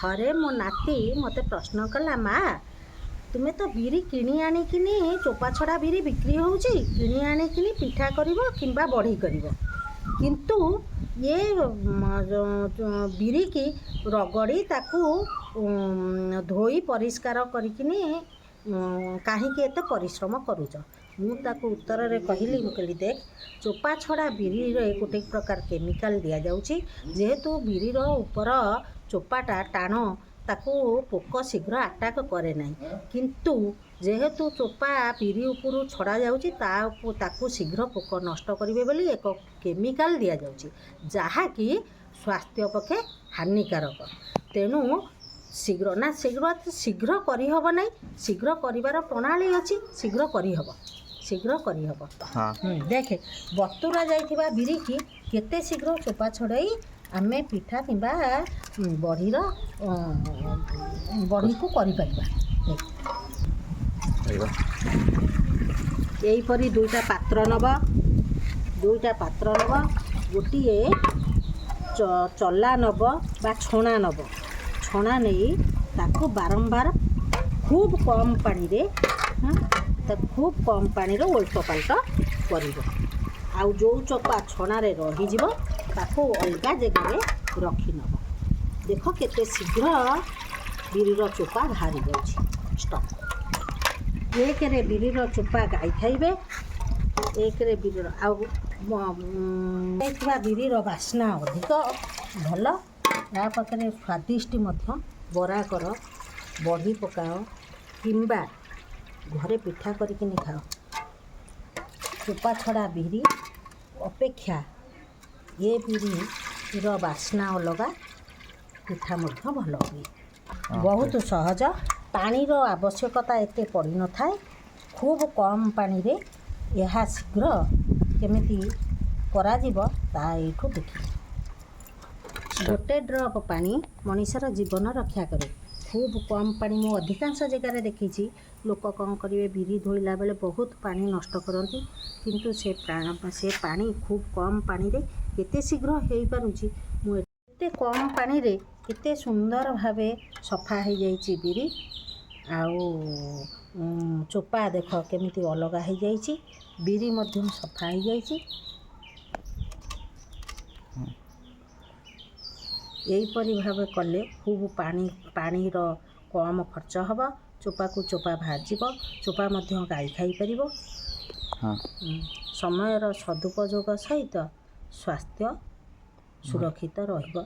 ଥରେ ମୋ ନାତି ମୋତେ ପ୍ରଶ୍ନ କଲା, ମା ତୁମେ ତ ବିରି କିଣି ଆଣିକିନି ଚୋପା ଛଡ଼ା ବିରି ବିକ୍ରି ହେଉଛି, କିଣି ଆଣିକିନି ପିଠା କରିବ କିମ୍ବା ବଢ଼ି କରିବ, କିନ୍ତୁ ଇଏ ବିରିକି ରଗଡ଼ି ତାକୁ ଧୋଇ ପରିଷ୍କାର କରିକିନି କାହିଁକି ଏତେ ପରିଶ୍ରମ କରୁଛ? ମୁଁ ତାକୁ ଉତ୍ତରରେ କହିଲି, ମୁଁ କହିଲି ଦେଖ, ଚୋପା ଛଡ଼ା ବିରିରେ ଗୋଟେ ପ୍ରକାର କେମିକାଲ ଦିଆଯାଉଛି। ଯେହେତୁ ବିରିର ଉପର ଚୋପାଟା ଟାଣ, ତାକୁ ପୋକ ଶୀଘ୍ର ଆଟାକ୍ କରେ ନାହିଁ, କିନ୍ତୁ ଯେହେତୁ ଚୋପା ବିରି ଉପରୁ ଛଡ଼ା ଯାଉଛି ତାକୁ ଶୀଘ୍ର ପୋକ ନଷ୍ଟ କରିବେ ବୋଲି ଏକ କେମିକାଲ ଦିଆଯାଉଛି, ଯାହାକି ସ୍ୱାସ୍ଥ୍ୟ ପକ୍ଷେ ହାନିକାରକ। ତେଣୁ ଶୀଘ୍ର କରିହେବ ନାହିଁ, ଶୀଘ୍ର କରିବାର ପ୍ରଣାଳୀ ଅଛି, ଶୀଘ୍ର କରିହେବ। ଦେଖେ, ବତୁରା ଯାଇଥିବା ବିରିକି କେତେ ଶୀଘ୍ର ଚୋପା ଛଡ଼ାଇ ଆମେ ପିଠା କିମ୍ବା ବଢ଼ିକୁ କରିପାରିବା। ଏଇପରି ଦୁଇଟା ପାତ୍ର ନେବ, ଗୋଟିଏ ଚଲା ନେବ ବା ଛଣା ନେବ। ଛଣା ନେଇ ତାକୁ ବାରମ୍ବାର ଖୁବ୍ କମ୍ ପାଣିରେ ଓଲଟ ପାଲଟ କରିବ। ଆଉ ଯେଉଁ ଚୋପା ଛଣାରେ ରହିଯିବ ତାକୁ ଅଲଗା ଜାଗାରେ ରଖିନେବ। ଦେଖ କେତେ ଶୀଘ୍ର ବିରିର ଚୋପା ବାହାରି ଯାଉଛି। ଷ୍ଟପ୍। ଏକରେ ବିରିର ଚୋପା ଗାଈ ଖାଇବେ, ହେଇଥିବା ବିରିର ବାସ୍ନା ଅଧିକ ଭଲ। ତା ପାଖରେ ସ୍ୱାଦିଷ୍ଟ ମଧ୍ୟ। ବରା କର, ବଢ଼ି ପକାଅ କିମ୍ବା ଘରେ ପିଠା କରିକିନି ଖାଅ। ଚୋପା ଛଡ଼ା ବିରି ଅପେକ୍ଷା ଏ ବିରିର ବାସ୍ନା ଅଲଗା, ପିଠା ମଧ୍ୟ ଭଲ ହୁଏ। ବହୁତ ସହଜ, ପାଣିର ଆବଶ୍ୟକତା ଏତେ ପଡ଼ିନଥାଏ। ଖୁବ୍ କମ୍ ପାଣିରେ ଏହା ଶୀଘ୍ର କେମିତି କରାଯିବ ତାହା ଏଇଠୁ ଦେଖିବ। ଗୋଟେ ଡ୍ରପ୍ ପାଣି ମଣିଷର ଜୀବନ ରକ୍ଷା କରେ। ଖୁବ୍ କମ୍ ପାଣି, ମୁଁ ଅଧିକାଂଶ ଜାଗାରେ ଦେଖିଛି ଲୋକ କ'ଣ କରିବେ, ବିରି ଧୋଇଲା ବେଳେ ବହୁତ ପାଣି ନଷ୍ଟ କରନ୍ତି, କିନ୍ତୁ ସେ ପାଣି ଖୁବ୍ କମ୍ ପାଣିରେ କେତେ ଶୀଘ୍ର ହେଇପାରୁଛି। ଏତେ କମ୍ ପାଣିରେ କେତେ ସୁନ୍ଦର ଭାବେ ସଫା ହେଇଯାଇଛି ବିରି। ଆଉ ଚୋପା ଦେଖ କେମିତି ଅଲଗା ହେଇଯାଇଛି, ବିରି ମଧ୍ୟ ସଫା ହେଇଯାଇଛି। ଏହିପରି ଭାବେ କଲେ ଖୁବ୍ ପାଣିର କମ୍ ଖର୍ଚ୍ଚ ହେବ। ଚୋପାକୁ ଚୋପା ବାହାରିଯିବ, ଚୋପା ମଧ୍ୟ ଗାଈ ଖାଇପାରିବ। ସମୟର ସଦୁପଯୋଗ ସହିତ ସ୍ୱାସ୍ଥ୍ୟ ସୁରକ୍ଷିତ ରହିବ।